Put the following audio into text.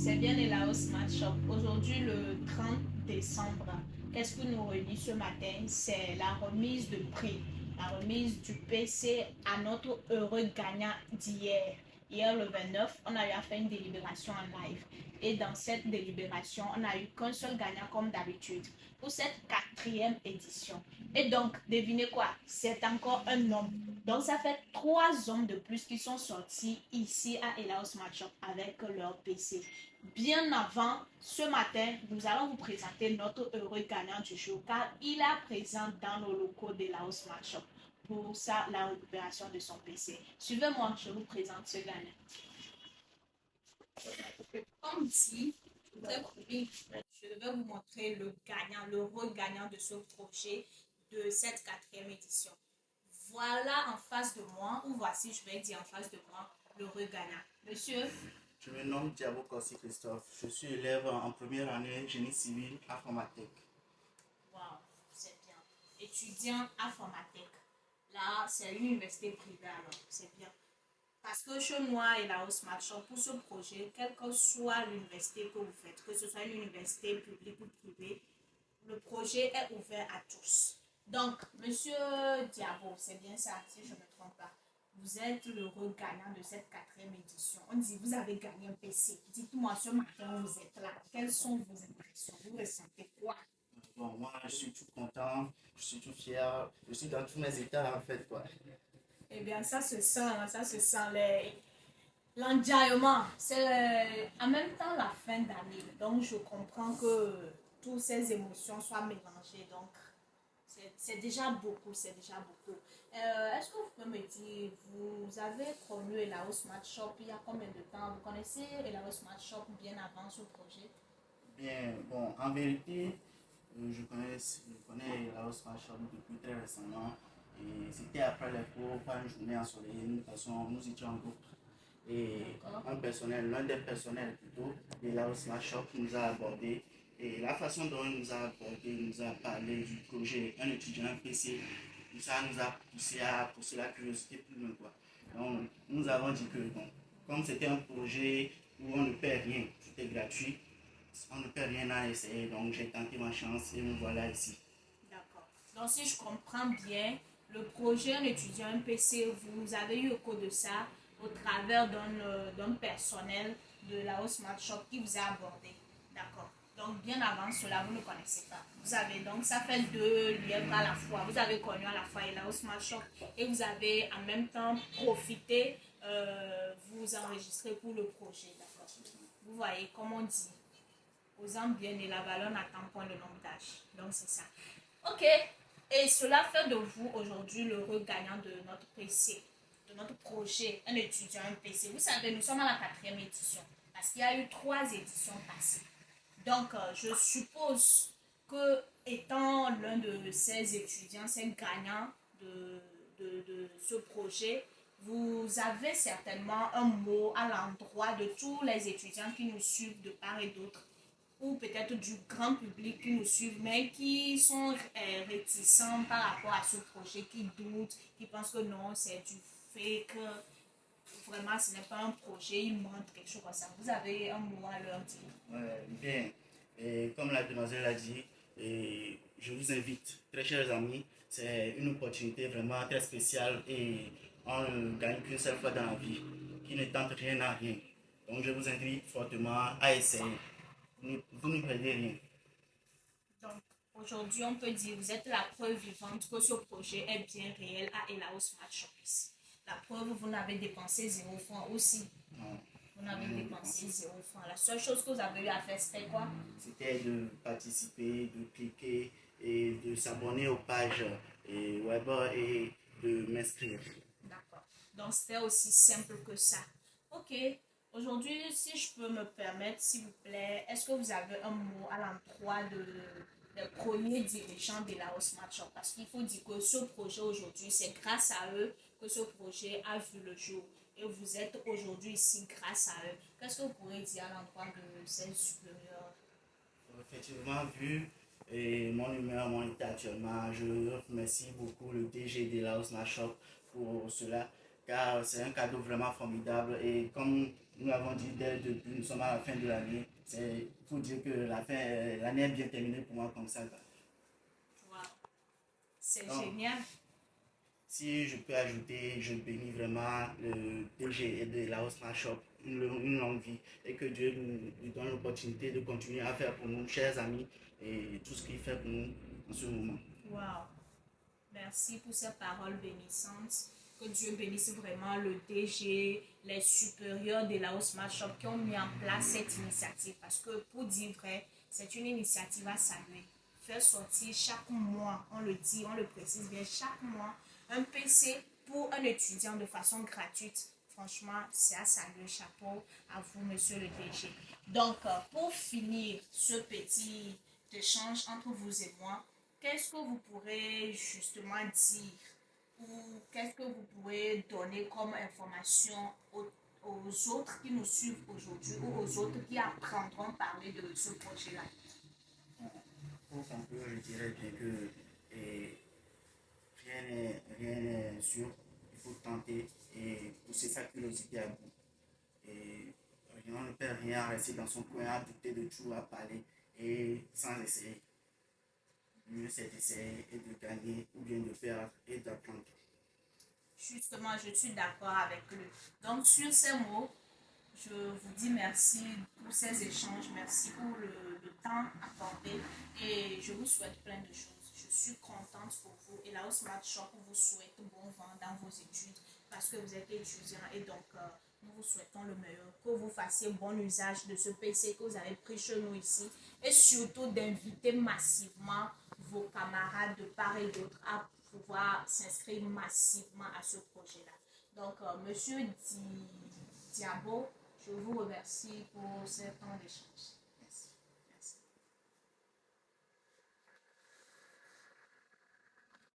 C'est bien et Laos Smart Shop. Aujourd'hui, le 30 décembre, qu'est-ce qui nous réunit ce matin? C'est la remise de prix, la remise du PC à notre heureux gagnant d'hier. Hier, le 29, on a eu à faire une délibération en live. Et dans cette délibération, on n'a eu qu'un seul gagnant comme d'habitude pour cette quatrième édition. Et donc, devinez quoi? C'est encore un homme. Donc, ça fait 3 hommes de plus qui sont sortis ici à Elaos Smart Shop avec leur PC. Bien avant, ce matin, nous allons vous présenter notre heureux gagnant du jour car il est présent dans nos locaux d'Elaos Smart Shop pour ça, la récupération de son PC. Suivez-moi, je vous présente ce gagnant. Comme dit, je vais vous montrer le gagnant, le regagnant de ce projet de cette quatrième édition. Voilà en face de moi, ou voici, je vais dire en face de moi, le regagnant. Monsieur, Je me nomme Diabo Corsi Christophe. Je suis élève en première année génie civil informatique. wow, c'est bien. Étudiant informatique. Là, c'est une université privée alors, c'est bien. Parce que chez moi et là au Smart Shop, pour ce projet, quelle que soit l'université que vous faites, que ce soit une université publique ou privée, le projet est ouvert à tous. Donc, monsieur Diabo, c'est bien ça, si je ne me trompe pas. Vous êtes l'heureux gagnant de cette quatrième édition. On dit, vous avez gagné un PC. Dites-moi ce matin où vous êtes là. Quelles sont vos impressions? Vous ressentez quoi? Bon, moi, je suis tout content, je suis tout fier, je suis dans tous mes états en fait, quoi. Eh bien, ça se sent l'enjaillement. C'est en même temps la fin d'année. Donc, je comprends que toutes ces émotions soient mélangées. Donc, c'est déjà beaucoup, c'est déjà beaucoup. Est-ce que vous pouvez me dire, vous avez connu Elao Smart Shop il y a combien de temps? Vous connaissez Elao Smart Shop bien avant ce projet? Bien, bon, en vérité, je connais la hausse Shop depuis très récemment. Et c'était après les cours, pas une journée ensoleillée, nous étions en groupe. Et D'accord. l'un des personnels plutôt, de la hausse Shop nous a abordé. Et la façon dont il nous a abordé, il nous a parlé du projet Un étudiant PC, ça nous a poussé à pousser la curiosité plus loin, quoi. Donc, nous avons dit que, bon, comme c'était un projet où on ne paie rien, tout est gratuit, on ne peut rien à essayer, donc j'ai tenté ma chance et me voilà ici. D'accord. Donc, si je comprends bien, le projet Un étudiant, un PC, vous avez eu écho de ça au travers d'un personnel de la Smart Shop qui vous a abordé. D'accord. Donc, bien avant cela, vous ne connaissez pas. Vous avez donc, ça fait deux lièvres à la fois. Vous avez connu à la fois la Smart Shop et vous avez en même temps profité, vous enregistrer pour le projet. D'accord. Vous voyez, comme on dit, osant bien et la valeur n'attend point le nombre d'âge. Donc, c'est ça. Ok. Et cela fait de vous aujourd'hui l'heureux gagnant de notre PC, de notre projet, un étudiant, un PC. Vous savez, nous sommes à la quatrième édition parce qu'il y a eu 3 éditions passées. Donc, je suppose que étant l'un de ces étudiants, ces gagnants de ce projet, vous avez certainement un mot à l'endroit de tous les étudiants qui nous suivent de part et d'autre ou peut-être du grand public qui nous suivent, mais qui sont réticents par rapport à ce projet, qui doutent, qui pensent que non, c'est du fake, vraiment ce n'est pas un projet, ils mentent, quelque chose comme ça. Vous avez un mot à leur dire. Bien, et comme la demoiselle a dit, et je vous invite, très chers amis, c'est une opportunité vraiment très spéciale et on ne gagne qu'une seule fois dans la vie, qui ne tente rien à rien. Donc je vous invite fortement à essayer. Vous ne perdez rien. Donc, aujourd'hui, on peut dire, vous êtes la preuve vivante que ce projet est bien réel à Elao Smart Shops. La preuve, vous n'avez dépensé 0 franc aussi. Non. Vous n'avez dépensé 0 franc. La seule chose que vous avez eu à faire, c'était quoi? C'était de participer, de cliquer et de s'abonner aux pages et web et de m'inscrire. D'accord. Donc, c'était aussi simple que ça. Ok. Aujourd'hui, si je peux me permettre, s'il vous plaît, est-ce que vous avez un mot à l'endroit des premiers dirigeants de la Smart Shop? Parce qu'il faut dire que ce projet aujourd'hui, c'est grâce à eux que ce projet a vu le jour. Et vous êtes aujourd'hui ici grâce à eux. Qu'est-ce que vous pourrez dire à l'endroit de ces supérieurs? Effectivement, vu mon humeur, mon état actuellement, je remercie beaucoup le DG de la Shop pour cela. car c'est un cadeau vraiment formidable. Et comme nous l'avons dit dès le début, nous sommes à la fin de l'année. Il faut dire que l'année est bien terminée pour moi comme ça. Wow. C'est Donc, génial. si je peux ajouter, je bénis vraiment le DG de la Smart Shop une longue vie et que Dieu nous donne l'opportunité de continuer à faire pour nous, chers amis, et tout ce qu'il fait pour nous en ce moment. Wow. Merci pour ces paroles bénissantes. Que Dieu bénisse vraiment le DG, les supérieurs de la Smart Shop qui ont mis en place cette initiative. Parce que pour dire vrai, c'est une initiative à saluer. Faire sortir chaque mois, on le dit, on le précise bien, chaque mois, un PC pour un étudiant de façon gratuite. Franchement, c'est à saluer. Chapeau à vous, monsieur le DG. Donc, pour finir ce petit échange entre vous et moi, qu'est-ce que vous pourrez justement dire ou qu'est-ce que vous pourrez donner comme information aux autres qui nous suivent aujourd'hui ou aux autres qui apprendront parler de ce projet-là? Pour conclure, je dirais bien que rien n'est sûr. Il faut tenter et pousser sa curiosité à bout. Et on ne perd rien à rester dans son coin, à douter de tout, à parler et sans essayer. Mieux c'est d'essayer et de gagner ou bien de perdre et d'apprendre. Justement, je suis d'accord avec lui. Donc, sur ces mots, je vous dis merci pour ces échanges, merci pour le temps accordé et je vous souhaite plein de choses. Je suis contente pour vous et la Smart Shop vous souhaite bon vent dans vos études parce que vous êtes étudiant et donc nous vous souhaitons le meilleur, que vous fassiez bon usage de ce PC que vous avez pris chez nous ici et surtout d'inviter massivement vos camarades de part et d'autre à pouvoir s'inscrire massivement à ce projet-là. Donc, Monsieur Diabo, je vous remercie pour ce temps d'échange.